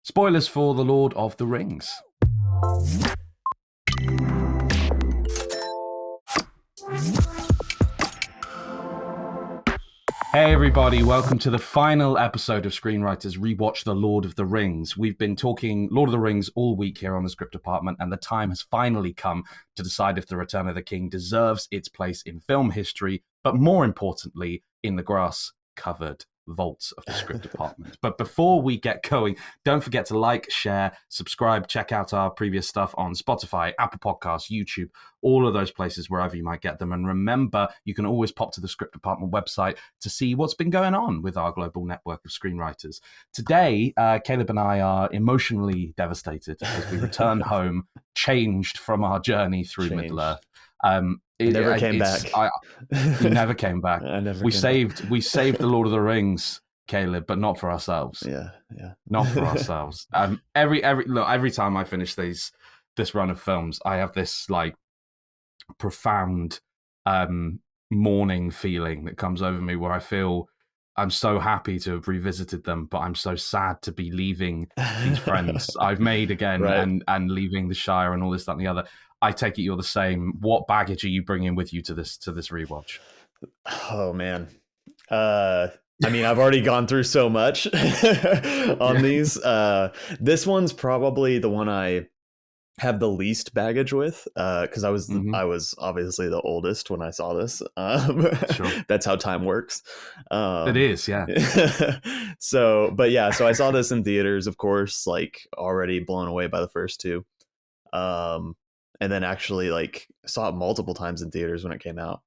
Spoilers for The Lord of the Rings. Hey everybody, welcome to the final episode of Screenwriters Rewatch The Lord of the Rings. We've been talking Lord of the Rings all week here on the script department, and the time has finally come to decide if The Return of the King deserves its place in film history, but more importantly, in the grass-covered vaults of the script department. But before we get going, don't forget to like, share, subscribe, check out our previous stuff on Spotify, Apple Podcasts, YouTube, all of those places, wherever you might get them. And remember, you can always pop to the script department website to see what's been going on with our global network of screenwriters. Today, Caleb and I are emotionally devastated as we return home, changed from our journey through Middle-earth. We never came back. We never came back. We saved the Lord of the Rings, Caleb, but not for ourselves. Yeah. Not for ourselves. Every time I finish this run of films, I have this like profound mourning feeling that comes over me, where I feel I'm so happy to have revisited them, but I'm so sad to be leaving these friends I've made again, right, and leaving the Shire and all this, that, and the other. I take it you're the same. What baggage are you bringing with you to this rewatch? Oh man, I mean, I've already gone through so much on these. This one's probably the one I have the least baggage with, because I was obviously the oldest when I saw this. Sure. That's how time works. It is, yeah. So I saw this in theaters, of course, like already blown away by the first two. And then actually like saw it multiple times in theaters when it came out,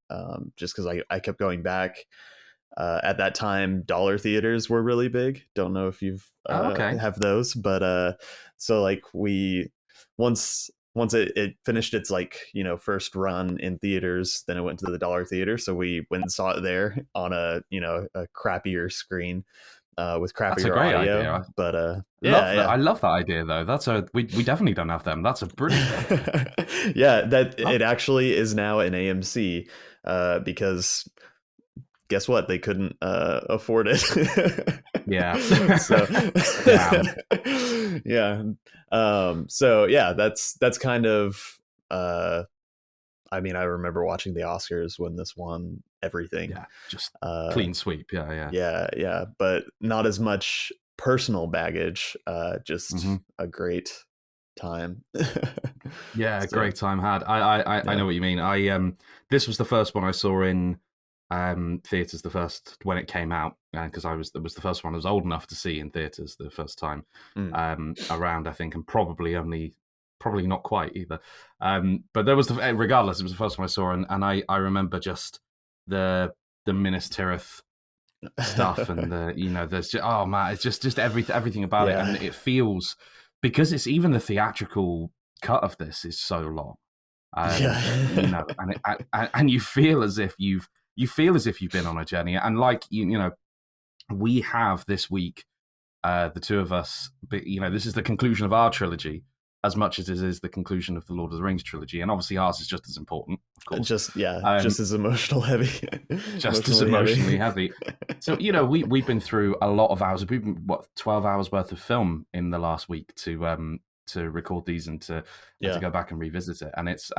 just because I kept going back. At that time, dollar theaters were really big. Don't know if you've have those, but so like once it finished its first run in theaters, then it went to the dollar theater. So we went and saw it there on a crappier screen. With crappier audio, idea. But I love that idea though. We definitely don't have them. That's a brilliant idea. It actually is now an AMC, because guess what? They couldn't afford it. Yeah. That's kind of. I mean, I remember watching the Oscars when this won everything. Yeah, just clean sweep. Yeah. But not as much personal baggage. Just a great time. Great time had. I know what you mean. This was the first one I saw in theaters. The first when it came out, because it was the first one I was old enough to see in theaters the first time around. I think, and probably not quite either. But there was regardless, it was the first one I saw, and I remember just the Minas Tirith stuff, and there's just, oh man, it's just everything about it, and it feels, because it's even the theatrical cut of this is so long, and you feel as if you've been on a journey, and like we have this week, the two of us, this is the conclusion of our trilogy as much as it is the conclusion of the Lord of the Rings trilogy, and obviously ours is just as important, of course. Just as emotional heavy. Just as emotionally heavy. So, we've been through a lot of hours. We've been 12 hours worth of film in the last week to record these and to go back and revisit it. And it's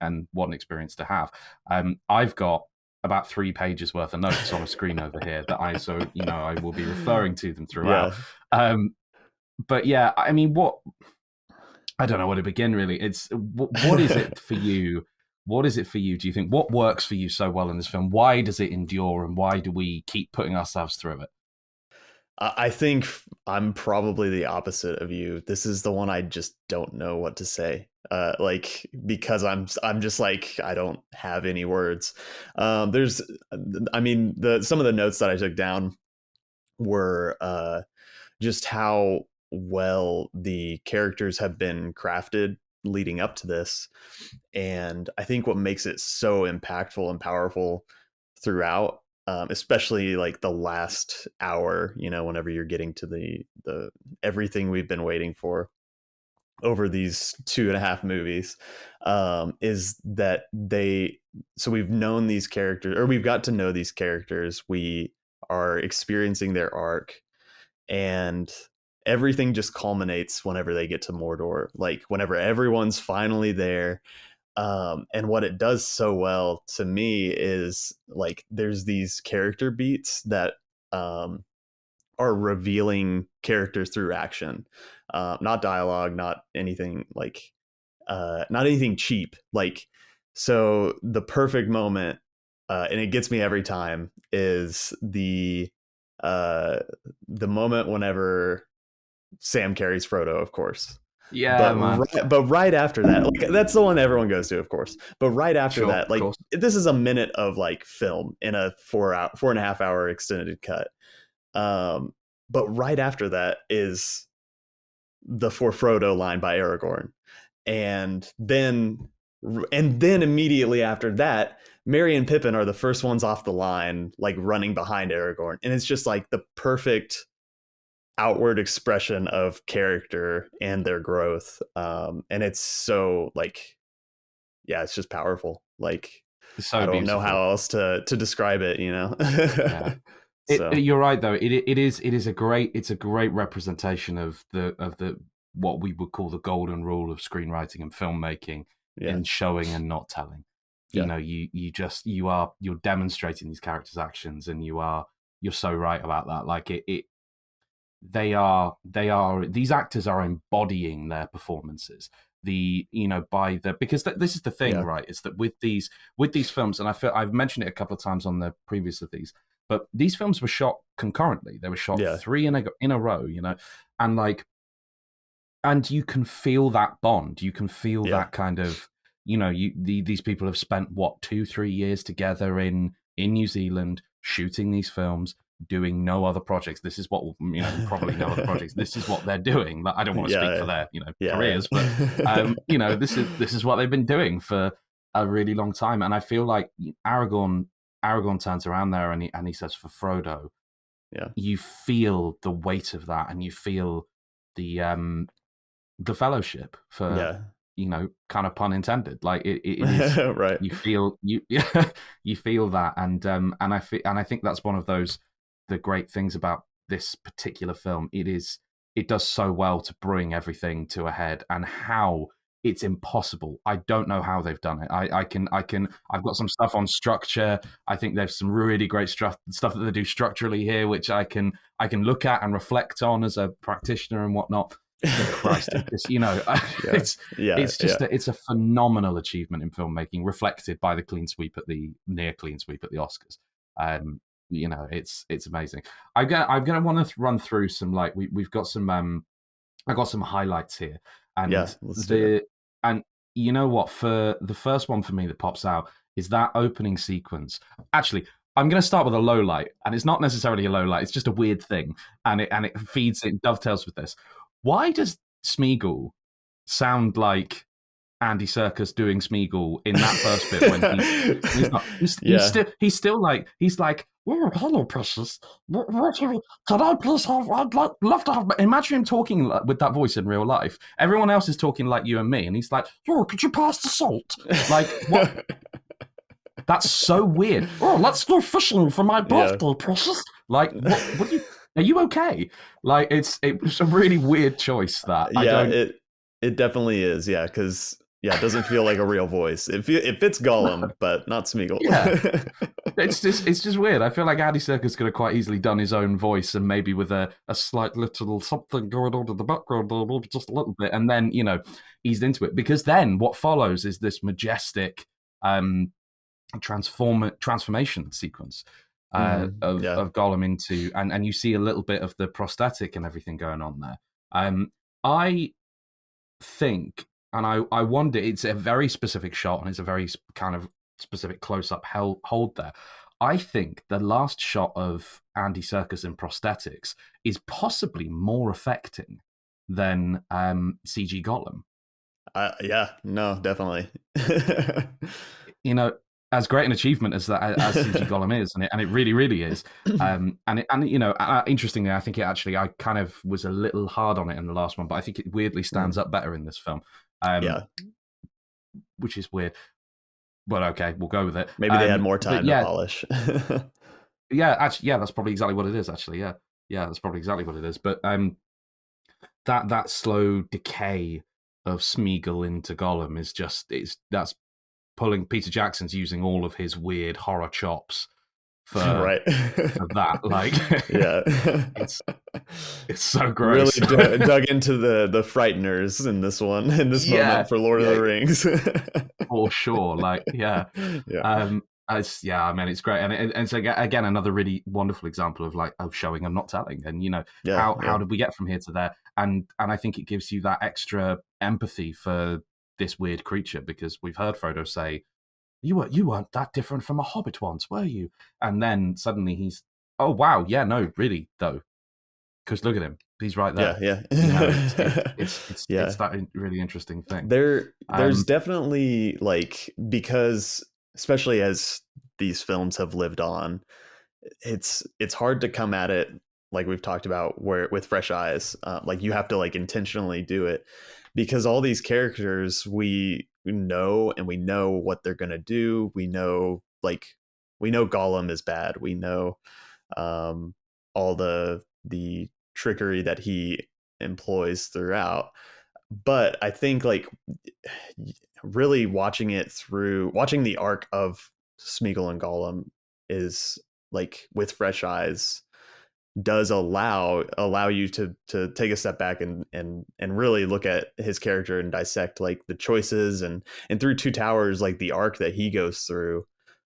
and what an experience to have. I've got about 3 pages worth of notes on a screen over here that I will be referring to them throughout. Yeah. But yeah, I mean, I don't know where to begin, really. It's what is it for you? What is it for you? Do you think, what works for you so well in this film? Why does it endure, and why do we keep putting ourselves through it? I think I'm probably the opposite of you. This is the one I just don't know what to say. Because I'm just like, I don't have any words. Some of the notes that I took down were just how well the characters have been crafted leading up to this, and I think what makes it so impactful and powerful throughout, especially like the last hour, whenever you're getting to the everything we've been waiting for over these 2.5 movies, is that we've known these characters, or we've got to know these characters, we are experiencing their arc, and everything just culminates whenever they get to Mordor, like whenever everyone's finally there. And what it does so well to me is like there's these character beats that are revealing characters through action, not dialogue, not anything like not anything cheap. Like, so the perfect moment, and it gets me every time, is uh, the moment whenever Sam carries Frodo, of course. Yeah, man. But right after that, like that's the one everyone goes to, of course. But right after Sure, that, of like course. this is a minute of like film in a 4.5 hour extended cut. Um, but right after that is the For Frodo line by Aragorn, and then immediately after that, Merry and Pippin are the first ones off the line, like running behind Aragorn, and it's just like the perfect outward expression of character and their growth. And it's so like, yeah, it's just powerful. Like, It's I so don't know beautiful. how else to describe it, you know. Yeah. So You're right though. It is a great representation of the what we would call the golden rule of screenwriting and filmmaking yeah, in showing and not telling. You yeah, know, you're demonstrating these characters' actions, and you're so right about that. Like they are these actors are embodying their performances. Because this is the thing, yeah, right? Is that with these films, and I feel I've mentioned it a couple of times on the previous of these, but these films were shot concurrently. They were shot yeah, three in a row, and and you can feel that bond. You can feel yeah. that kind of, these people have spent what 2-3 years together in New Zealand shooting these films, doing no other projects. This is what probably no other projects. This is what they're doing. But I don't want to speak for Yeah, their yeah, careers, but this is what they've been doing for a really long time. And I feel like Aragorn turns around there and he says for Frodo, yeah, you feel the weight of that, and you feel the fellowship for yeah, kind of pun intended. Like it is, right. you feel you you feel that, and I think that's one of the great things about this particular film. It does so well to bring everything to a head, and how it's impossible. I don't know how they've done it. I've got some stuff on structure. I think there's some really great stuff that they do structurally here, which I can look at and reflect on as a practitioner and whatnot. But Christ, it just, Yeah, yeah, it's yeah, just it's a phenomenal achievement in filmmaking, reflected by the near clean sweep at the Oscars. It's amazing. I'm gonna want to run through some, like, we've got some I got some highlights here, yeah. and Let's do it. you know what, for the first one for me that pops out is that opening sequence. Actually, I'm going to start with a low light, and it's not necessarily a low light. It's just a weird thing, and it dovetails with this. Why does Smeagol sound like Andy Serkis doing Smeagol in that first bit when he's not Yeah. he's like, oh, hello precious, can I please have, I'd love to have, imagine him talking with that voice in real life. Everyone else is talking like you and me, and he's like, oh, could you pass the salt? Like, what? That's so weird. Oh, let's go fishing for my Yeah. birthday, precious. Like, what are you okay? Like, it was a really weird choice that I Yeah, don't. it definitely is. Yeah, because yeah, it doesn't feel like a real voice. It fits Gollum, but not Smeagol. Yeah, it's just weird. I feel like Andy Serkis could have quite easily done his own voice, and maybe with a slight little something going on in the background, just a little bit, and then eased into it. Because then what follows is this majestic transformation sequence Yeah. of Gollum into, and you see a little bit of the prosthetic and everything going on there. I think, and I wonder, it's a very specific shot, and it's a very kind of specific close-up hold there. I think the last shot of Andy Serkis in prosthetics is possibly more affecting than CG Gollum. Yeah. No, definitely. You know, as great an achievement as that as CG Gollum is, and it really, really is. Interestingly, I think I kind of was a little hard on it in the last one, but I think it weirdly stands up better in this film, Yeah. which is weird. But okay, we'll go with it. Maybe they had more But time to polish. yeah, actually, yeah, that's probably exactly what it is. Actually, yeah, that's probably exactly what it is. But that slow decay of Smeagol into Gollum is just that's pulling. Peter Jackson's using all of his weird horror chops for Right. that. Like, Yeah. it's so Really gross. dug into the frighteners in this one, in this Yeah, moment for Lord of yeah, the Rings. for sure. Like, yeah. Yeah. Yeah, I mean, it's great, and so again, another really wonderful example of like of showing and not telling, and Yeah. how did we get from here to there, and I think it gives you that extra empathy for this weird creature, because we've heard Frodo say, you weren't that different from a hobbit once, were you? And then suddenly he's, oh wow, yeah, no, really though, because look at him, he's right Yeah. there. Yeah. It's Yeah. that really interesting thing. There's definitely, like, because especially as these films have lived on, it's hard to come at it like we've talked about, where with fresh eyes. Like, you have to like intentionally do it, because all these characters we know, and we know what they're gonna do. We know Gollum is bad. We know all the trickery that he employs throughout. But I think, like, really watching the arc of Smeagol and Gollum is, like, with fresh eyes, does allow you to take a step back and really look at his character and dissect, like, the choices, and through Two Towers, like, the arc that he goes through,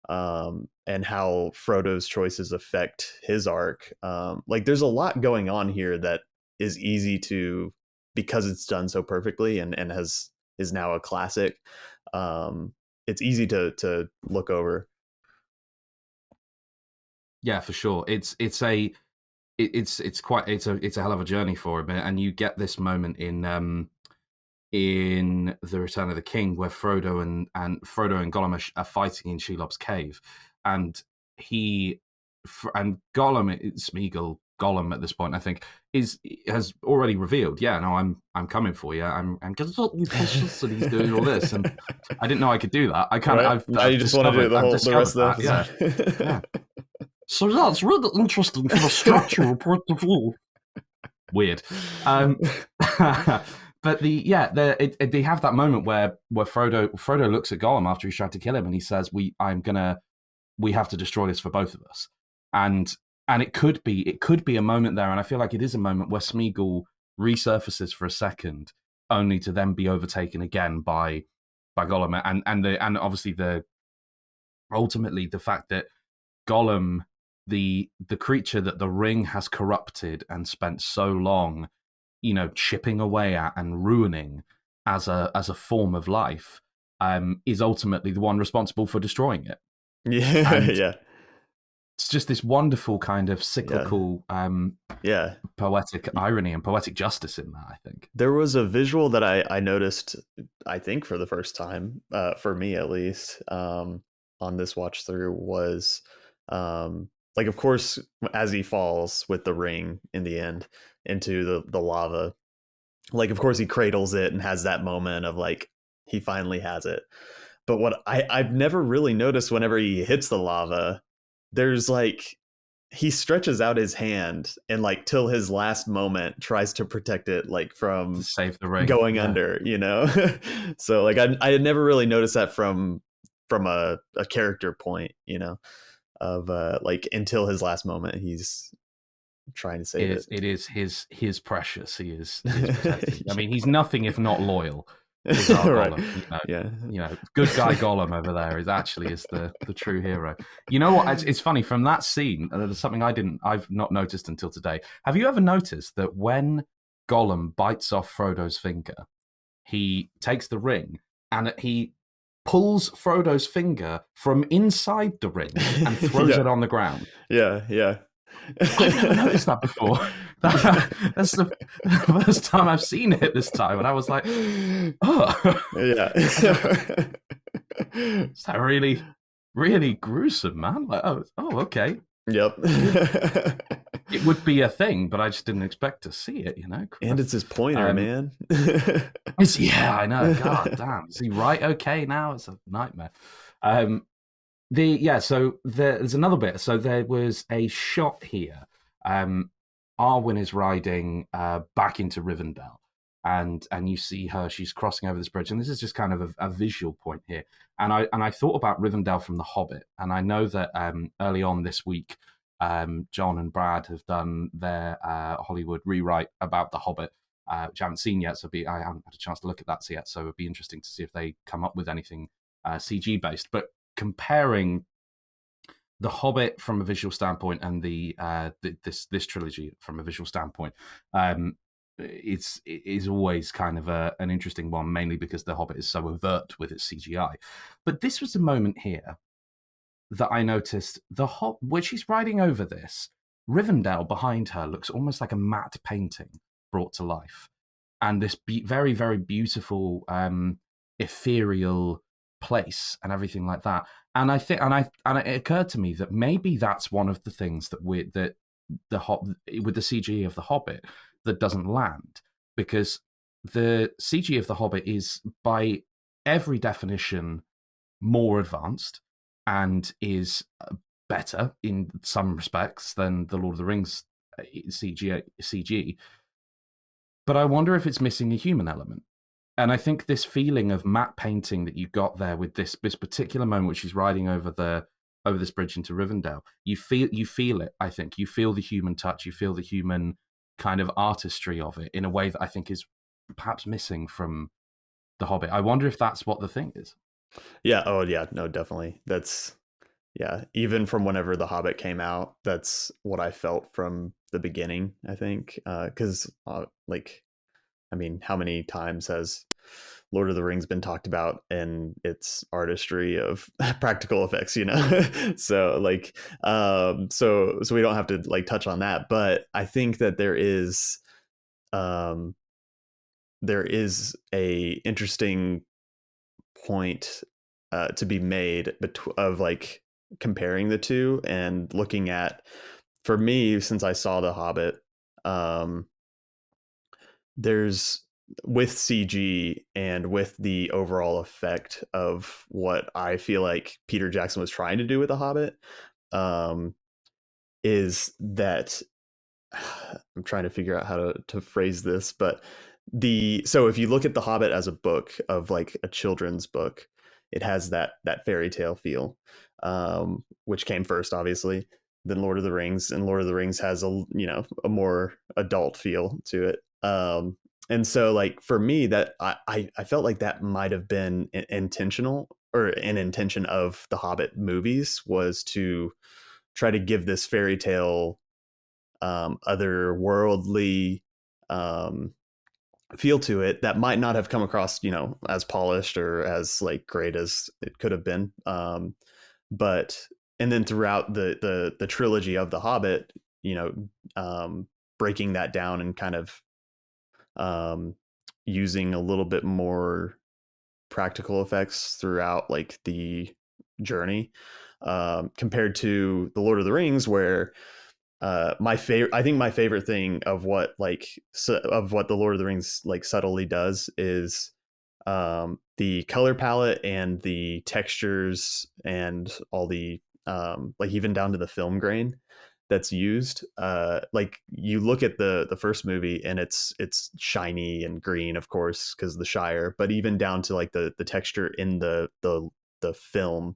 and how Frodo's choices affect his arc. Like, there's a lot going on here that is easy to, because it's done so perfectly, and is now a classic. Um, it's easy to look over. Yeah, for sure. It's a hell of a journey for him, and you get this moment in the Return of the King, where Frodo and Gollum are fighting in Shelob's cave, and Smeagol, Gollum at this point, I think, has already revealed, yeah, no, I'm coming for you. I'm because you precious, and he's doing all this, and I didn't know I could do that. Right now, you just want to do the I've rest of discovered the that, yeah. episode. So yeah, it's really interesting from a structural point of view. Weird. But they have that moment where Frodo looks at Gollum after he's tried to kill him, and he says, we have to destroy this for both of us. And it could be a moment there, and I feel like it is a moment where Smeagol resurfaces for a second, only to then be overtaken again by Gollum, and obviously ultimately the fact that Gollum, the creature that the ring has corrupted and spent so long, chipping away at and ruining as a form of life, is ultimately the one responsible for destroying it. Yeah. And Yeah. it's just this wonderful kind of cyclical, Yeah. poetic irony and poetic justice in that, I think. There was a visual that I noticed, I think for the first time, for me at least, on this watch through, was, like, of course, as he falls with the ring in the end into the lava, like, of course he cradles it and has that moment of, like, he finally has it. But what I've never really noticed, whenever he hits the lava, there's, like, he stretches out his hand and, like, till his last moment tries to protect it, like, To from save the ring. going Yeah. under, So, like, I had never really noticed that from a character point, of, like, until his last moment, he's trying to save it. It is his precious. He is protecting. I mean, he's nothing if not loyal. Is our Right. Gollum, Yeah. good guy Gollum over there is the true hero. You know what? It's funny, from that scene. There's something I've not noticed until today. Have you ever noticed that when Gollum bites off Frodo's finger, he takes the ring and he pulls Frodo's finger from inside the ring and throws it on the ground? Yeah. I've never noticed that before. That's the first time I've seen it this time, and I was like, "Oh, Yeah. is that really, really gruesome, man?" Like, oh, okay. Yep. It would be a thing, but I just didn't expect to see it. And it's his pointer, man. Yeah, I know. God damn, is he right? Okay, now it's a nightmare. So there's another bit. So there was a shot here Arwen is riding back into Rivendell, and you see her. She's crossing over this bridge, and this is just kind of a visual point here. And I thought about Rivendell from The Hobbit, and I know that early on this week, John and Brad have done their Hollywood rewrite about The Hobbit, which I haven't seen yet. I haven't had a chance to look at that yet. So it'd be interesting to see if they come up with anything CG based. But comparing the Hobbit from a visual standpoint and this trilogy from a visual standpoint, it is always kind of an interesting one, mainly because the Hobbit is so overt with its CGI. But this was a moment here that I noticed when she's riding over this, Rivendell behind her looks almost like a matte painting brought to life, and this very, very beautiful, ethereal place and everything like that. And I think, and it occurred to me that maybe that's one of the things that with the CG of the Hobbit that doesn't land, because the CG of the Hobbit is by every definition more advanced and is better in some respects than the Lord of the Rings CG. But I wonder if it's missing a human element. And I think this feeling of matte painting that you got there with this particular moment, which she's riding over this bridge into Rivendell, you feel it. I think you feel the human touch, you feel the human kind of artistry of it in a way that I think is perhaps missing from The Hobbit. I wonder if that's what the thing is. Yeah. Oh, yeah. No, definitely. Yeah. Even from whenever The Hobbit came out, that's what I felt from the beginning, I think. Because, I mean, how many times has Lord of the Rings been talked about in its artistry of practical effects, So so we don't have to touch on that, but I think that there is a interesting point to be made of comparing the two and looking at, for me, since I saw The Hobbit, there's, with CG and with the overall effect of what I feel like Peter Jackson was trying to do with The Hobbit, is that I'm trying to figure out how to phrase this, but so if you look at The Hobbit as a book of a children's book, it has that fairy tale feel, which came first, obviously, than Lord of the Rings, and Lord of the Rings has a more adult feel to it. And so for me, that I felt like that might have been intentional, or an intention of the Hobbit movies, was to try to give this fairy tale, otherworldly feel to it that might not have come across as polished or as great as it could have been, but and then throughout the trilogy of the Hobbit, breaking that down and kind of using a little bit more practical effects throughout the journey, compared to the Lord of the Rings, where I think my favorite thing of what the Lord of the Rings subtly does is the color palette and the textures and all the even down to the film grain that's used. You look at the first movie and it's shiny and green, of course, because of the Shire, but even down to the texture in the film,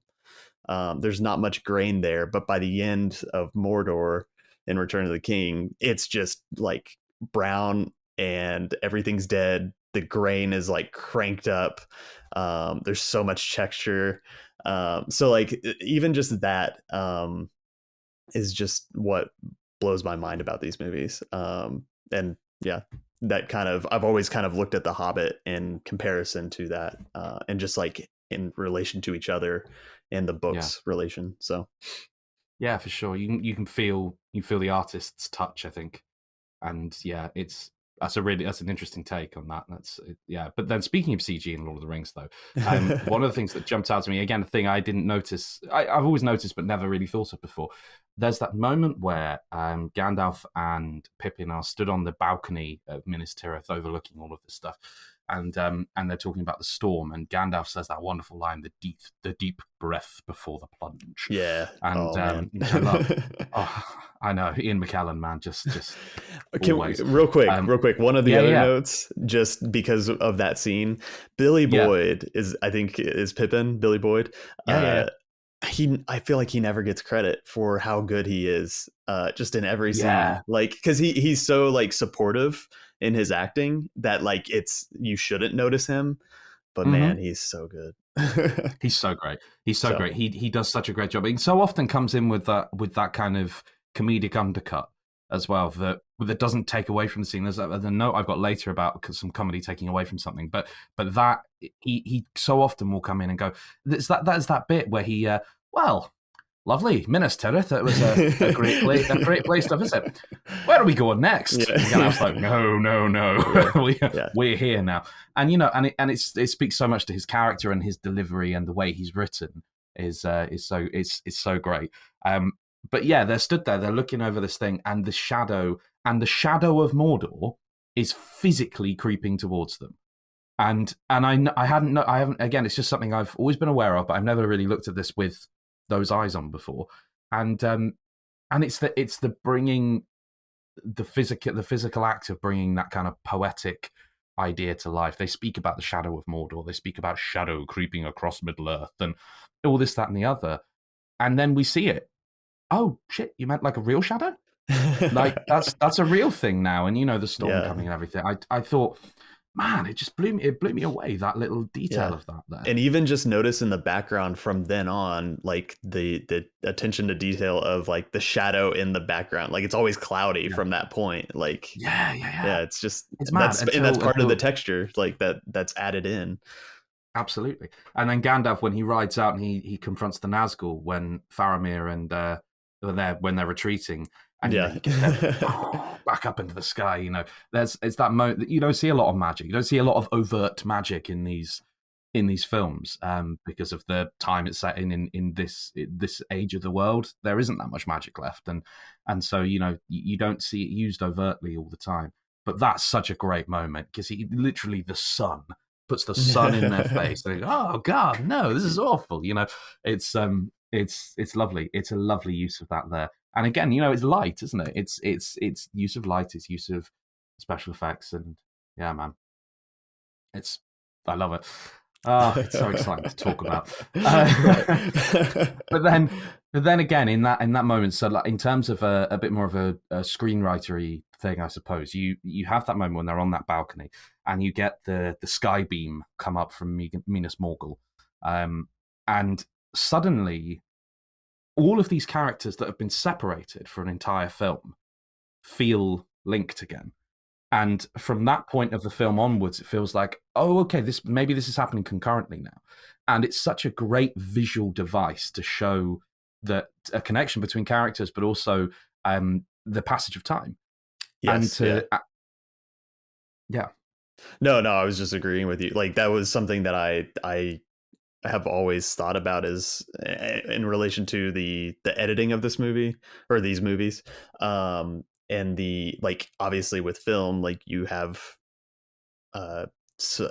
there's not much grain there. But by the end of Mordor in Return of the King, it's just brown and everything's dead. The grain is cranked up. There's so much texture. So even just that is just what blows my mind about these movies. And yeah, that I've always kind of looked at The Hobbit in comparison to that, and just in relation to each other and the book's relation. So yeah, for sure. You can feel the artist's touch, I think. And yeah, that's an interesting take on that. But then speaking of CG in Lord of the Rings, though, one of the things that jumped out to me, again, a thing I didn't notice, I've always noticed but never really thought of before, there's that moment where Gandalf and Pippin are stood on the balcony of Minas Tirith overlooking all of this stuff. And they're talking about the storm, and Gandalf says that wonderful line, the deep breath before the plunge. Yeah. And Oh man. which I love. Oh, I know, Ian McKellen, man, just always. Real quick. One of the Yeah, other yeah, notes, just because of that scene, Billy yeah, Boyd I think is Pippin. Billy Boyd. yeah, yeah, Uh, I feel like he never gets credit for how good he is, just in every yeah. scene. Like, because he's so like supportive in his acting that like you shouldn't notice him, but Hmm. man, he's so good. He's so great. He's so So great. He does such a great job. He so often comes in with that kind of comedic undercut as well that doesn't take away from the scene. There's a note I've got later about some comedy taking away from something, but that he so often will come in and go. That is that bit where he well, lovely Minas Tirith. That was a great place to visit. Where are we going next? yeah. And I was like, no, no, no. Yeah. We're here now. And it speaks so much to his character, and his delivery and the way he's written is so great. But yeah, they're stood there, they're looking over this thing, and the shadow of Mordor is physically creeping towards them. And I haven't, again, it's just something I've always been aware of, but I've never really looked at this with those eyes on before. And it's the bringing the physical act of bringing that kind of poetic idea to life. They speak about the shadow of Mordor. They speak about shadow creeping across Middle Earth and all this, that, and the other. And then we see it. Oh shit! You meant like a real shadow? Like that's a real thing now. And the storm Yeah. coming and everything. I thought, man, it just blew me away. That little detail Yeah. of that there. And even just notice in the background from then on, like the attention to detail of like the shadow in the background, like it's always cloudy Yeah. from that point. Like, Yeah. it's just It's mad. and that's part of the texture, like that's added in. Absolutely. And then Gandalf, when he rides out and he confronts the Nazgul when Faramir and when they're retreating, and Yeah. you get them back up into the sky. It's that moment that you don't see a lot of magic. You don't see a lot of overt magic in these films, because of the time it's set in this age of the world. There isn't that much magic left, and so you don't see it used overtly all the time. But that's such a great moment because he literally the sun puts the sun in their face. And they go, oh God, no, this is awful. It's lovely. It's a lovely use of that there. And again, it's light, isn't it? It's use of light, it's use of special effects, and yeah, man, I love it. It's so exciting to talk about. But then again, in that moment, so like, in terms of a bit more of a screenwritery thing, I suppose you have that moment when they're on that balcony, and you get the sky beam come up from Minas Morgul, and suddenly all of these characters that have been separated for an entire film feel linked again. And from that point of the film onwards, it feels like, oh, okay, maybe this is happening concurrently now. And it's such a great visual device to show that a connection between characters, but also the passage of time. Yes. And yeah. No, I was just agreeing with you. Like that was something that I have always thought about is in relation to the editing of this movie or these movies. And the like obviously with film, like you have so,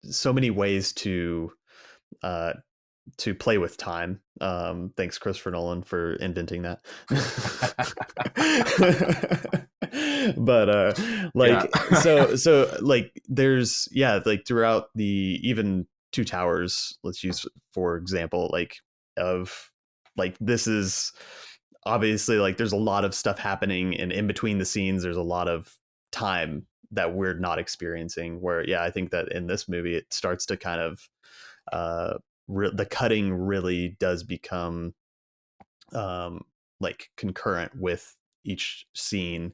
so many ways to play with time. Thanks Christopher Nolan for inventing that. But like Yeah. so like there's like throughout the even Two Towers, let's use for example, like of like this is obviously like there's a lot of stuff happening, and in between the scenes there's a lot of time that we're not experiencing, where I think that in this movie it starts to kind of the cutting really does become like concurrent with each scene,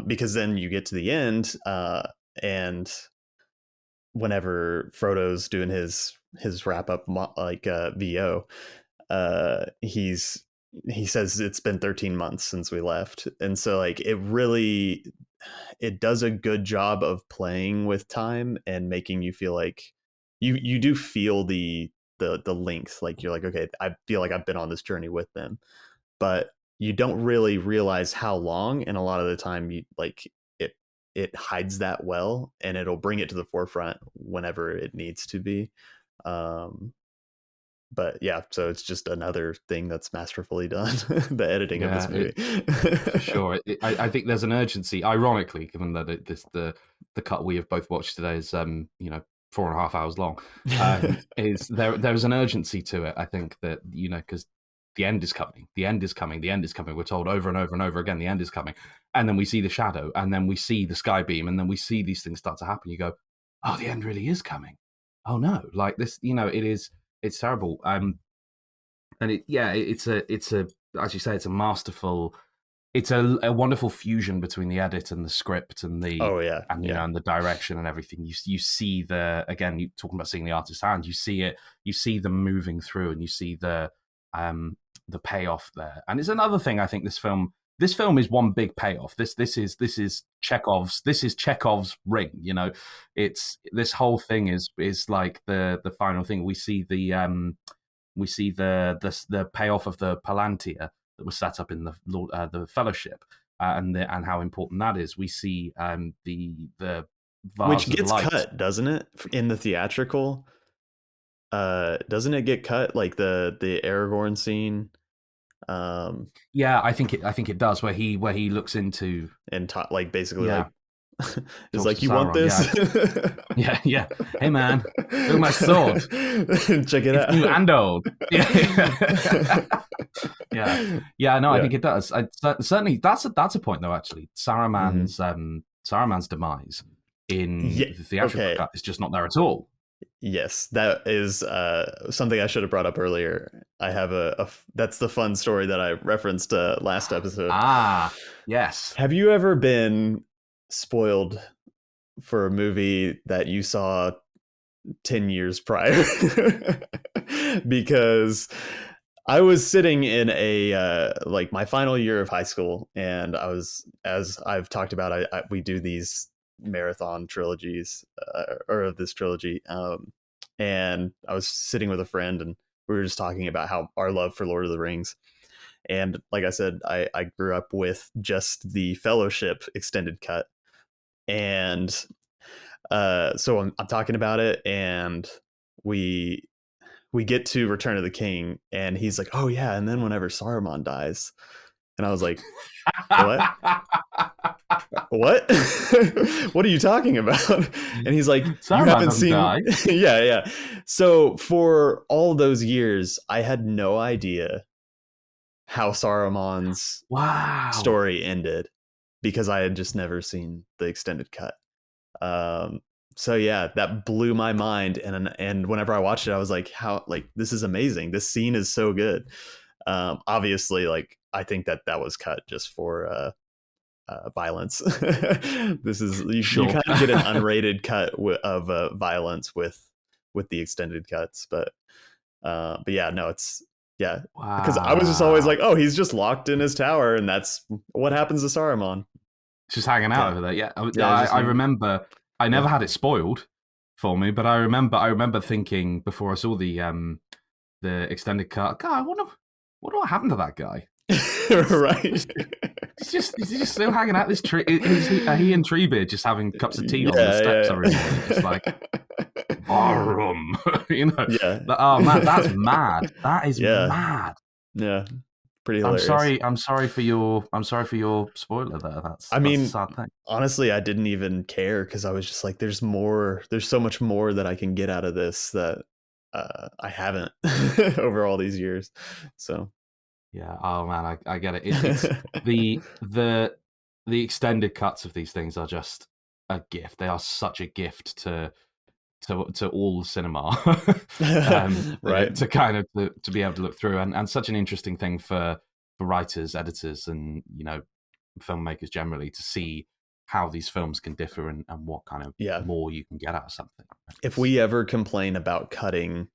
because then you get to the end, and whenever Frodo's doing his wrap up VO, he says it's been 13 months since we left, and so like it does a good job of playing with time and making you feel like you do feel the length, like you're like, okay, I feel like I've been on this journey with them. but you don't really realize how long, and a lot of the time you like it hides that well, and it'll bring it to the forefront whenever it needs to be. um but yeah, so it's just another thing that's masterfully done. The editing of this Yeah, movie. for sure. I think there's an urgency, ironically, given that the cut we have both watched today is 4.5 hours long. Is there's an urgency to it? I think that because the end is coming, the end is coming, the end is coming. We're told over and over and over again, the end is coming, and then we see the shadow, and then we see the sky beam, and then we see these things start to happen. You go, oh, the end really is coming. Oh no, like this, it's terrible. And it's a as you say, it's a masterful, it's a wonderful fusion between the edit and the script and Oh yeah, yeah. and the direction and everything. You see you talking about seeing the artist's hand, you see it, you see them moving through, and you see the payoff there. And it's another thing, I think this film is one big payoff. This is Chekhov's ring. It's this whole thing is like the final thing. We see the payoff of the Palantir that was set up in the Fellowship, and how important that is. We see the vase Which of gets light. cut, doesn't it, in the theatrical? Doesn't it get cut, like the Aragorn scene? Yeah, I think it does, where he looks into, and like basically yeah, like is talks like, to you want Sauron. this? Yeah. Hey man, look at my sword. Check it It's out. new and old. Yeah. No, I think it does. Certainly, that's a point though. Actually, Saruman's demise in Yeah, the theatrical okay. cut is just not there at all. Yes, that is something I should have brought up earlier. I have that's the fun story that I referenced last episode. Yes. Have you ever been spoiled for a movie that you saw 10 years prior? Because I was sitting in a like my final year of high school, and I was, as I've talked about, we do these marathon trilogies, or this trilogy, and I was sitting with a friend, and we were just talking about how our love for Lord of the Rings. And like I said, I grew up with just the Fellowship extended cut, and so I'm talking about it, and we get to Return of the King, and he's like, "Oh yeah," and then whenever Saruman dies, and I was like, "What? What? What are you talking about?" And he's like, "You Saruman haven't doesn't seen?" die. Yeah. So for all those years, I had no idea how Saruman's Wow. story ended, because I had just never seen the extended cut. So yeah, that blew my mind, and whenever I watched it, I was like, how, like, this is amazing. This scene is so good. Obviously, like, I think that was cut just for violence. This is you kind of get an unrated cut of violence with the extended cuts, but yeah, no, it's, yeah, because I was just always like, oh, he's just locked in his tower, and that's what happens to Saruman. Just hanging out over there. Yeah, I remember. I never had it spoiled for me, but I remember thinking before I saw the extended cut, God, I wonder what happened to that guy. Right. He's just still hanging out this tree. Are he and Treebeard just having cups of tea on the steps every morning? Just like, Yeah. Oh man, that's mad. That is mad. Yeah. Pretty hilarious. I'm sorry for your spoiler there. That's a sad thing. Honestly, I didn't even care, because I was just like, there's so much more that I can get out of this that I haven't over all these years. So yeah. Oh man, I get it. It's the extended cuts of these things are just a gift. They are such a gift to all cinema, right, to kind of to be able to look through, and such an interesting thing for writers, editors, and filmmakers generally, to see how these films can differ, and what kind of more you can get out of something. If we ever complain about cutting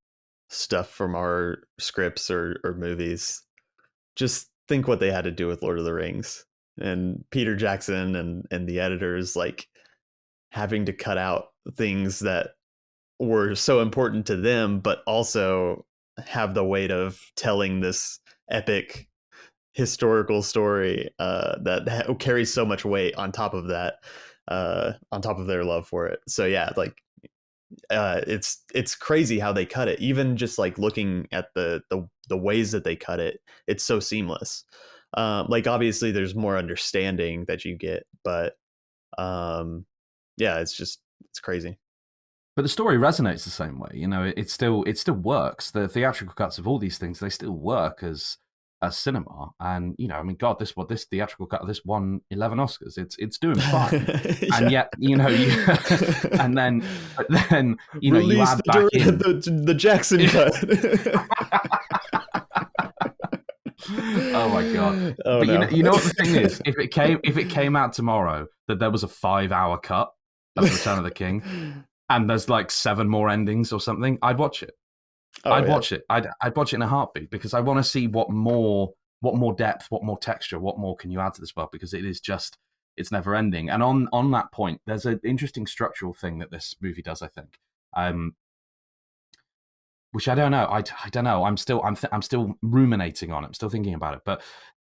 stuff from our scripts or movies, just think what they had to do with Lord of the Rings, and Peter Jackson and the editors, like, having to cut out things that were so important to them, but also have the weight of telling this epic historical story that carries so much weight on top of that, on top of their love for it. So yeah, like it's crazy how they cut it. Even just like looking at the ways that they cut it, it's so seamless. Like obviously there's more understanding that you get, but yeah, it's crazy. But the story resonates the same way. You know, it still works. The theatrical cuts of all these things, they still work as cinema. And you know, I mean, God, this theatrical cut of this won 11 Oscars. It's doing fine. And yet, you know, and then you know, you Release add back in the Jackson cut. Oh my God. Oh But no. you know what the thing is? If it came out tomorrow that there was a 5-hour cut of Return of the King and there's like 7 more endings or something, I'd watch it. I'd watch it. I'd watch it in a heartbeat because I want to see what more depth, what more texture, what more can you add to this world, because it is just, it's never ending. And on that point, there's an interesting structural thing that this movie does, I think. Which I don't know. I don't know. I'm still ruminating on it. I'm still thinking about it. But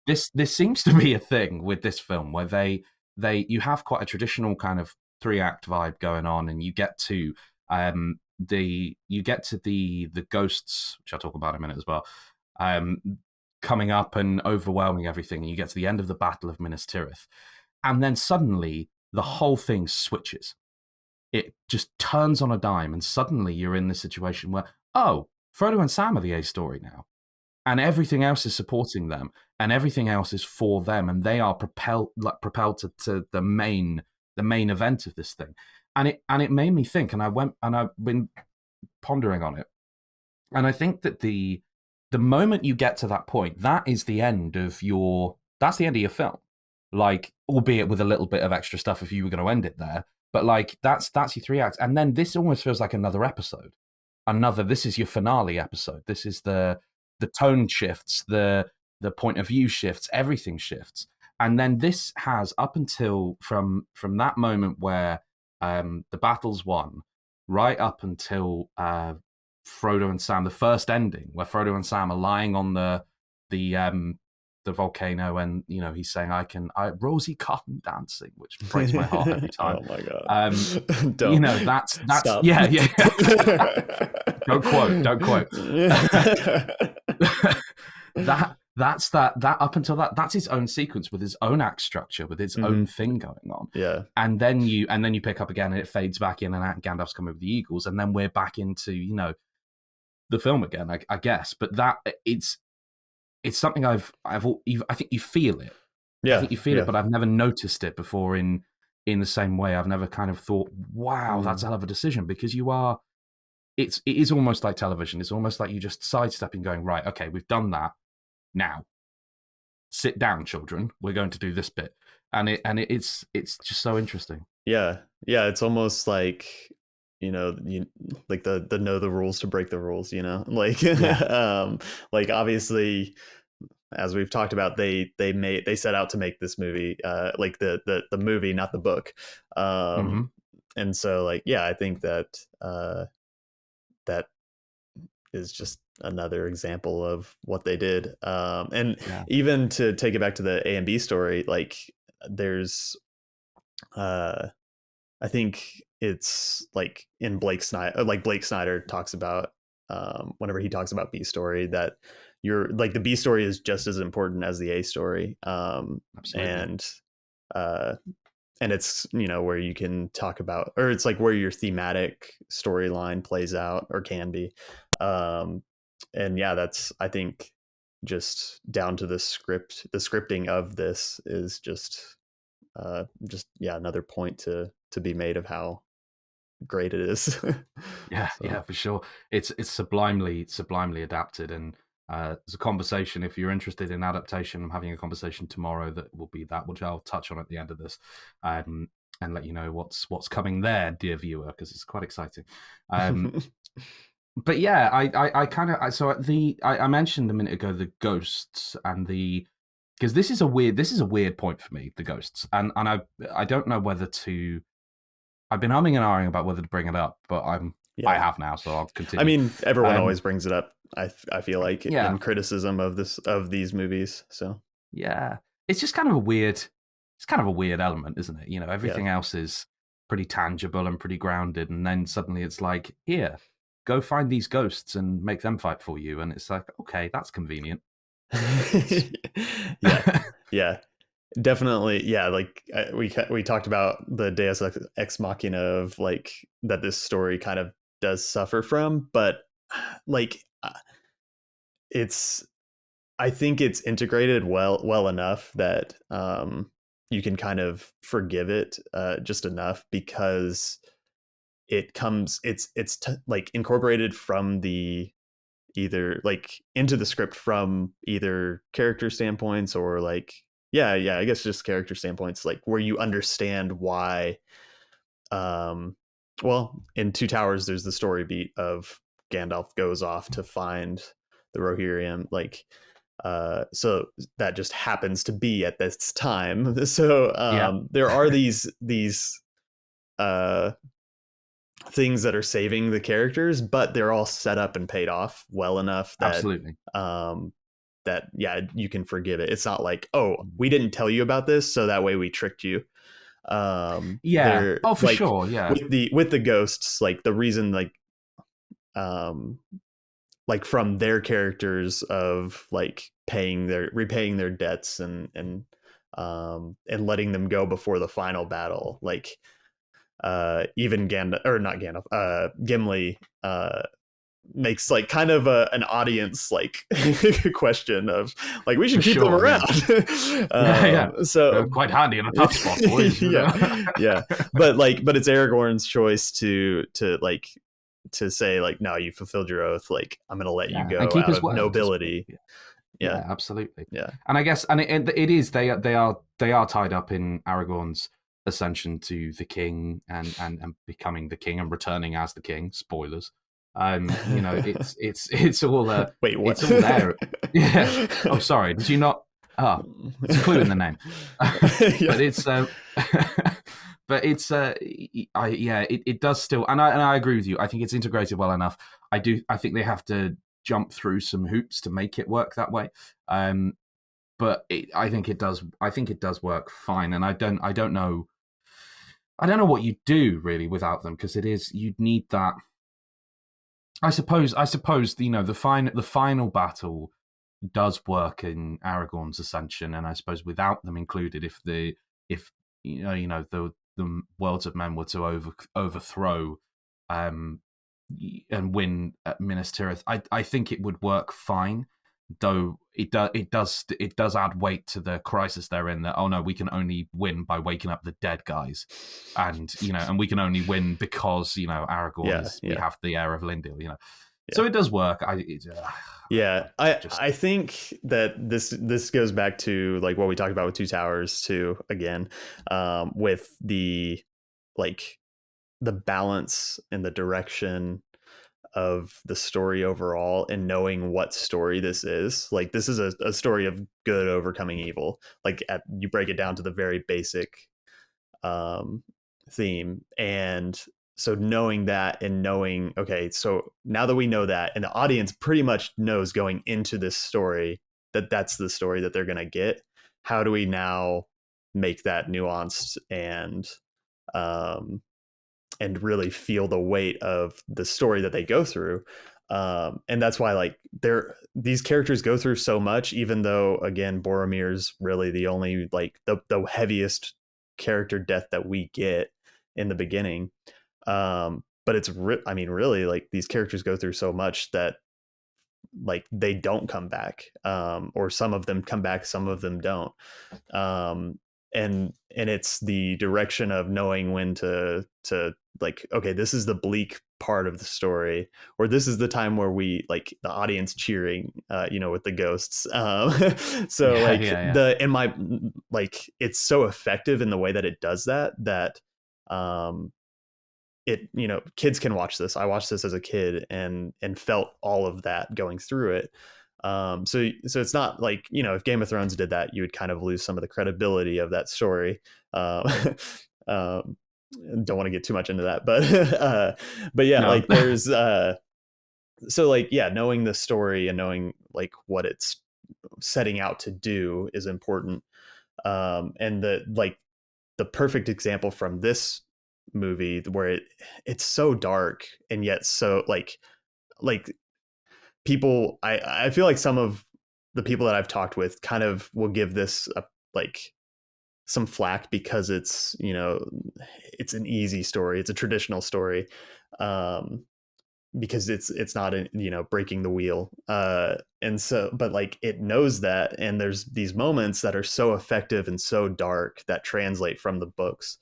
this seems to be a thing with this film where you have quite a traditional kind of 3-act vibe going on, and you get to the ghosts, which I'll talk about in a minute as well, coming up and overwhelming everything, and you get to the end of the Battle of Minas Tirith, and then suddenly the whole thing switches. It just turns on a dime, and suddenly you're in this situation where, oh, Frodo and Sam are the A story now, and everything else is supporting them, and everything else is for them, and they are propelled to the main event of this thing. And it made me think, and I've been pondering on it, and I think that the moment you get to that point, that's the end of your film, like, albeit with a little bit of extra stuff if you were going to end it there, but like that's your 3 acts, and then this almost feels like another episode. This is your finale episode. This is the tone shifts, the point of view shifts, everything shifts. And then this has, up until from that moment where the battle's won, right up until Frodo and Sam, the first ending where Frodo and Sam are lying on the volcano, and you know, he's saying, I Rosie Cotton dancing, which breaks my heart every time. Oh my God. You know, that's Stop. yeah. Don't quote. That's up until that's his own sequence with his own act structure, with its own thing going on. Yeah. And then you pick up again, and it fades back in, and Gandalf's coming with the Eagles, and then we're back into, you know, the film again, I guess. But that it's something I think you feel it. Yeah. I think you feel it, but I've never noticed it before in the same way. I've never kind of thought, wow, that's a hell of a decision, because it is almost like television. It's almost like you just sidestepping, going, right, okay, we've done that. Now, sit down, children. We're going to do this bit, and it's just so interesting. Yeah. It's almost like, you know, like the know the rules to break the rules. You know, like like obviously, as we've talked about, they set out to make this movie, like the movie, not the book. And so, like, yeah, I think that that is just another example of what they did. And even to take it back to the A and B story, like there's I think it's like in Blake Snyder talks about, whenever he talks about B story, that you're like, the B story is just as important as the A story. Absolutely. And it's, you know, where you can talk about, or it's like where your thematic storyline plays out, or can be. And yeah, that's, I think, just down to the scripting of this is just another point to be made of how great it is. Yeah, for sure. It's sublimely adapted, and there's a conversation, if you're interested in adaptation. I'm having a conversation tomorrow that will be that, which I'll touch on at the end of this, and let you know what's coming there, dear viewer, because it's quite exciting. But yeah, I mentioned a minute ago the ghosts and because this is a weird point for me, the ghosts, and I don't know whether to. I've been humming and ahhing about whether to bring it up, but I have now, so I'll continue. I mean, everyone always brings it up, I feel like, in criticism of these movies. So Yeah, it's just kind of a weird. It's kind of a weird element, isn't it? Yeah. Everything else is pretty tangible and pretty grounded, and then suddenly it's like, here, go find these ghosts and make them fight for you, and it's like, okay, that's convenient. It's Yeah. Yeah. Definitely. Yeah. Like we talked about the Deus Ex Machina of like that this story kind of does suffer from, but like it's I think it's integrated well enough that you can kind of forgive it just enough because like incorporated from the either like into the script from either character standpoints or like yeah I guess just character standpoints, like where you understand why um well, in Two Towers there's the story beat of Gandalf goes off to find the Rohirrim, like so that just happens to be at this time. So yeah, there are these uh things that are saving the characters, but they're all set up and paid off well enough that absolutely. um that yeah, you can forgive it. It's not like, oh, we didn't tell you about this, so that way we tricked you. Yeah. They're Oh, for like sure. Yeah. with the ghosts, like the reason um like from their characters of like repaying their debts and letting them go before the final battle, like even Gandalf, or not Gandalf, Gimli makes like kind of an audience like question of like, we For should keep them sure. Yeah. around. Yeah. Yeah. They're So quite handy in a tough spot, boys. yeah, yeah, but it's Aragorn's choice to like to say like, no, you fulfilled your oath, like I'm gonna let you Yeah, and go keep out his of word as well. nobility. Yeah, Yeah, yeah, absolutely. yeah, And I guess, and it is they are tied up in Aragorn's ascension to the king and becoming the king and returning as the king. Spoilers. It's all wait, what? it's all there. Yeah. Oh, sorry. Did you not? Ah, it's a clue in the name. Yeah. But it's but it's yeah, it does still, and I agree with you. I think it's integrated well enough. I think they have to jump through some hoops to make it work that way. But I think it does. I think it does work fine, and I don't know what you do really without them, because it is, you'd need that. I suppose the final battle does work in Aragorn's ascension, and I suppose without them included, if the worlds of men were to overthrow um and win at Minas Tirith, I think it would work fine. Though it does add weight to the crisis they're in, that, oh no, we can only win by waking up the dead guys, and we can only win because Aragorn Yeah, is, we yeah, have the heir of Lindil. So yeah. it does work. Yeah, Just I think that this goes back to like what we talked about with Two Towers too. Again, with the like the balance and the direction of the story overall, and knowing what story this is. Like this is a story of good overcoming evil. Like you break it down to the very basic um, theme. And so knowing that and knowing, okay, so now that we know that, and the audience pretty much knows going into this story that that's the story that they're going to get, how do we now make that nuanced um, and really feel the weight of the story that they go through? And that's why like these characters go through so much, even though again Boromir's really the only like the heaviest character death that we get in the beginning. But I mean really, like these characters go through so much that like they don't come back, or some of them come back, some of them don't. um and it's the direction of knowing when to like, okay, this is the bleak part of the story, or this is the time where we like the audience cheering, with the ghosts. So yeah, like yeah, yeah. the in my like it's so effective in the way that it does that um it, kids can watch this. I watched this as a kid and felt all of that going through it. So it's not like, if Game of Thrones did that, you would kind of lose some of the credibility of that story. Um, don't want to get too much into that, but yeah, No, like there's so like, yeah, knowing the story and knowing like what it's setting out to do is important. And the perfect example from this movie where it's so dark and yet so like people, I feel like some of the people that I've talked with kind of will give this like some flack because it's, you know, it's an easy story, it's a traditional story, um because it's not a, you know, breaking the wheel, and so but like it knows that, and there's these moments that are so effective and so dark that translate from the books,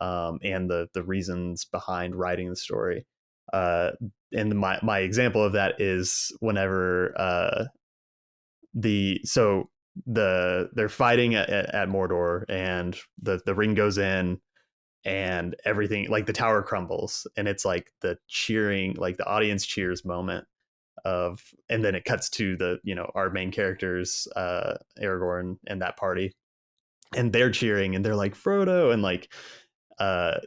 and the reasons behind writing the story, and my example of that is whenever they're fighting at Mordor, and the ring goes in, and everything, like the tower crumbles, and it's like the cheering, like the audience cheers moment of, and then it cuts to the, you know, our main characters, Aragorn and that party, and they're cheering and they're like Frodo, and like,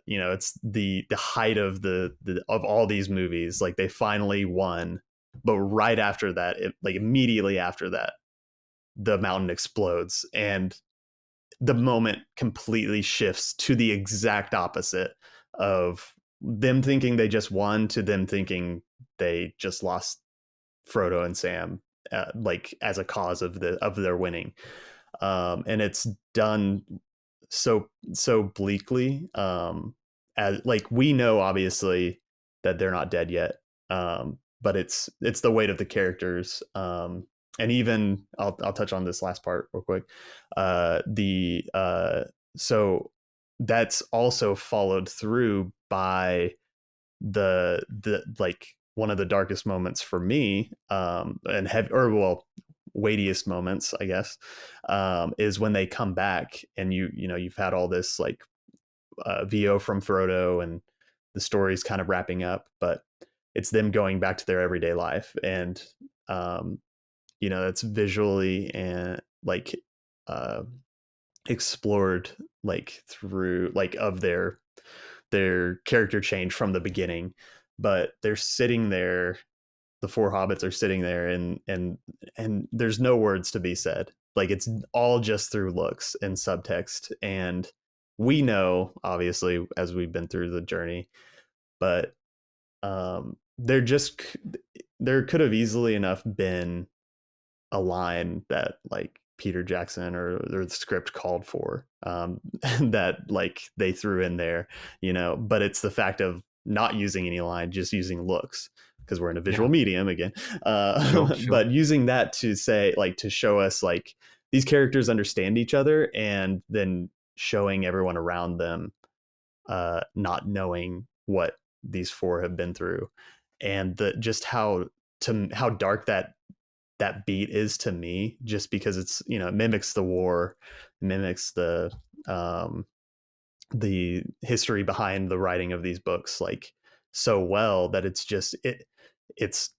you know, it's the height of the of all these movies, like they finally won, but right after that, like immediately after that, the mountain explodes, and the moment completely shifts to the exact opposite of them thinking they just won to them thinking they just lost Frodo and Sam, like as a cause of their winning, and it's done so bleakly, as like we know obviously that they're not dead yet, but it's the weight of the characters, and even I'll touch on this last part real quick, the so that's also followed through by the like one of the darkest moments for me, and heavy, or well, weightiest moments, I guess, is when they come back, and you know, you've had all this like, VO from Frodo, and the story's kind of wrapping up, but it's them going back to their everyday life, and um, you know, it's visually and like, uh, explored like through like of their character change from the beginning, but they're sitting there, the four hobbits are sitting there, and there's no words to be said, like it's all just through looks and subtext, and we know obviously as we've been through the journey, but they're just, there could have easily enough been a line that like Peter Jackson or the script called for, that like they threw in there, you know, but it's the fact of not using any line, just using looks, because we're in a visual Yeah, medium again, sure, sure. but using that to say, like, to show us like these characters understand each other, and then showing everyone around them, not knowing what these four have been through, and the just how dark that beat is to me, just because it's, you know, it mimics the war, mimics um the history behind the writing of these books like so well, that it's just it's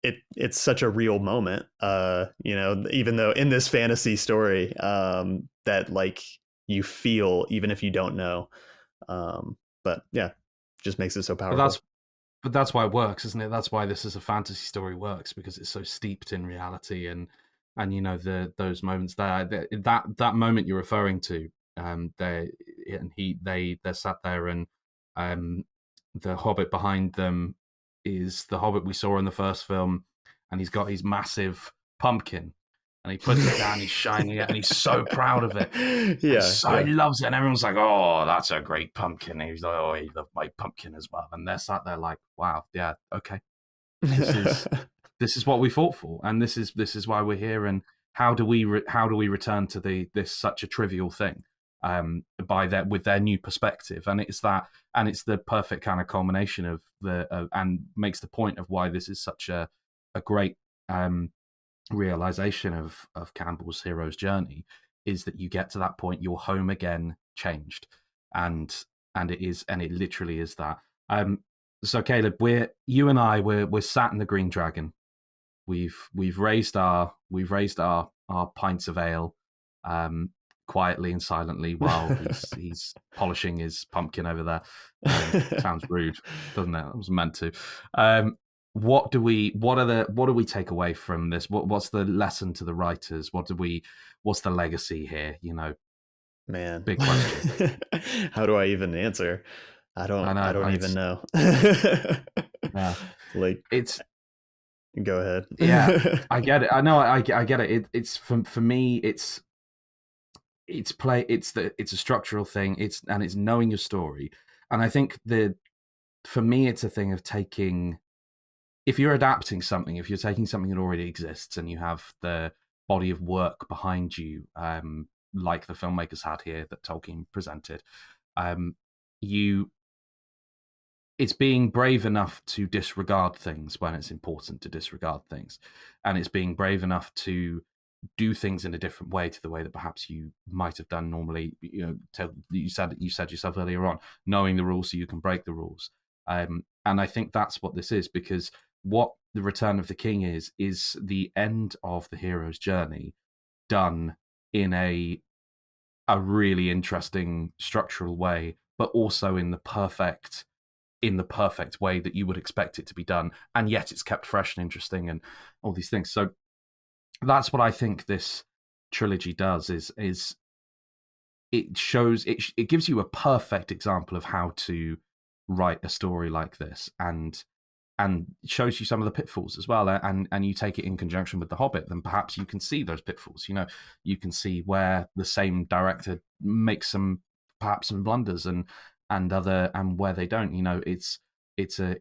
it's such a real moment, you know, even though in this fantasy story, that like you feel even if you don't know, but yeah, just makes it so But powerful. that's why it works, isn't it? That's why this as a fantasy story works, because it's so steeped in reality, and you know, those moments there, that moment you're referring to, they and they're sat there, and um the hobbit behind them is the hobbit we saw in the first film, and he's got his massive pumpkin, and he puts it down, he's shining it, and he's so proud of it, and Yeah, so he yeah. loves it, and everyone's like, "Oh, that's a great pumpkin." And he's like, "Oh, he loved my pumpkin as well." And they're sat there like, "Wow, yeah, okay, this is this is what we fought for, and this is why we're here." And how do we return to this such a trivial thing, by that, with their new perspective? And it's that, and it's the perfect kind of culmination of and makes the point of why this is such a great realization of Campbell's hero's journey, is that you get to that point, you're home again, changed, and it literally is that. So Caleb, you and I, we're sat in the Green Dragon. We've raised our pints of ale, um, quietly and silently, while he's polishing his pumpkin over there. Sounds rude, doesn't it? It was meant to. Um, what do we take away from this? What's the lesson to the writers? What's the legacy here? Man, Big question. how do I even answer? I know. I don't even It's know. yeah. Like, It's go yeah. ahead. I get it. I know. I get it. It's for me. It's play. It's a structural thing. It's knowing your story. And I think for me, it's a thing of taking. If you're adapting something, if you're taking something that already exists and you have the body of work behind you, like the filmmakers had here that Tolkien presented, um, you it's being brave enough to disregard things when it's important to disregard things, and it's being brave enough to do things in a different way to the way that perhaps you might have done normally. You said yourself earlier on, knowing the rules so you can break the rules. And I think that's what this is, because what the Return of the King is the end of the hero's journey done in a really interesting structural way, but also in the perfect way that you would expect it to be done, and yet it's kept fresh and interesting and all these things. So that's what I think this trilogy does is it shows it gives you a perfect example of how to write a story like this, and shows you some of the pitfalls as well, and you take it in conjunction with The Hobbit, then perhaps you can see those pitfalls. You can see where the same director makes perhaps some blunders, and where they don't. It's a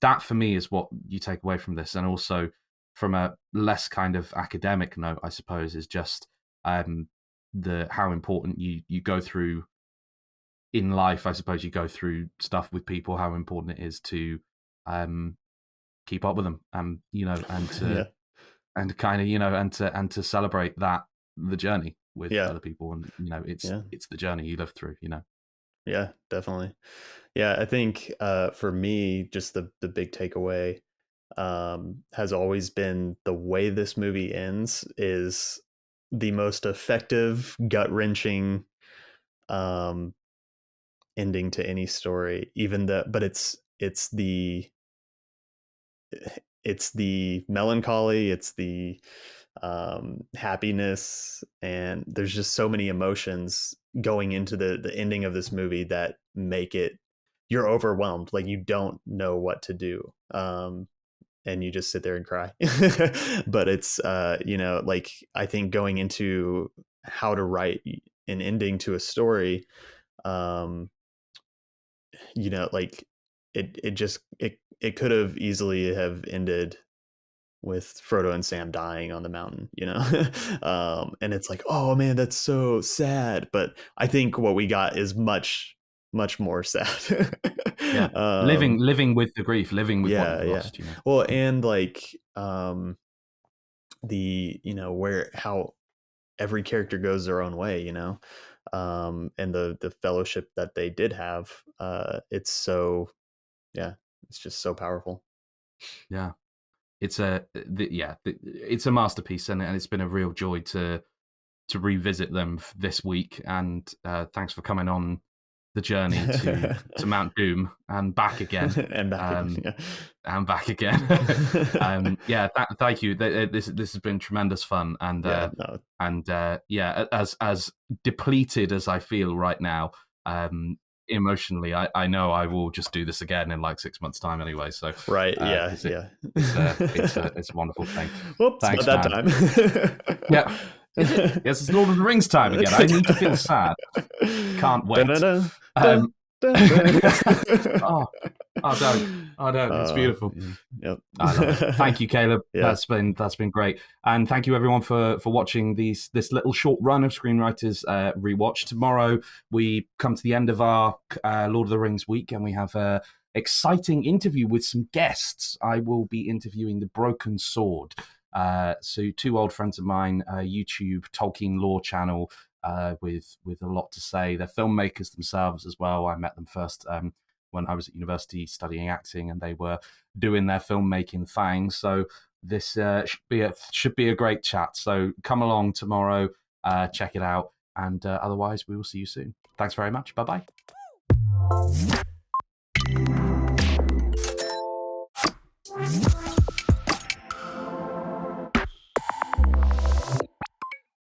that for me is what you take away from this. And also from a less kind of academic note, I suppose, is just the how important you go through in life. I suppose you go through stuff with people, how important it is to keep up with them, and to Yeah. and kind of and to celebrate the journey with Yeah. other people. And Yeah. it's the journey you live through. Yeah, definitely. Yeah, I think for me, just the big takeaway has always been the way this movie ends is the most effective, gut wrenching um, ending to any story. But it's the melancholy, it's the happiness, and there's just so many emotions going into the ending of this movie that make it, you're overwhelmed, like you don't know what to do, and you just sit there and cry. But it's like, I think going into how to write an ending to a story, um like it could have easily have ended with Frodo and Sam dying on the mountain, and it's like, oh man, that's so sad. But I think what we got is much, much more sad. Yeah, um, living with the grief, living with what yeah, you've yeah. lost. Well, and like where how every character goes their own way, and the fellowship that they did have, it's so, yeah, it's just so powerful. Yeah, it's a masterpiece, and it's been a real joy to revisit them this week. And thanks for coming on the journey to Mount Doom and back again. And back again, Um, yeah. and back again. Yeah, thank you. This has been tremendous fun, Yeah, no. yeah, as depleted as I feel right now, emotionally, I know I will just do this again in like 6 months' time anyway. So, Right, yeah, because yeah. it's a wonderful thing. Well, it's about Thanks, that man. time. Yeah, is it? Yes, it's Lord of the Rings time again. I need to feel sad. Can't wait. Dun-dun-dun, dun, dun, Oh, I don't. I don't. It's beautiful. yeah, yep. I love it. Thank you, Caleb. Yeah. That's been great, and thank you everyone for watching this little short run of Screenwriters Rewatch. Tomorrow we come to the end of our Lord of the Rings week, and we have a exciting interview with some guests. I will be interviewing the Broken Sword. So two old friends of mine, YouTube Tolkien lore channel, with a lot to say. They're filmmakers themselves as well. I met them first when I was at university studying acting, and they were doing their filmmaking thing. So this should be a great chat. So come along tomorrow, check it out, and otherwise we will see you soon. Thanks very much. Bye bye.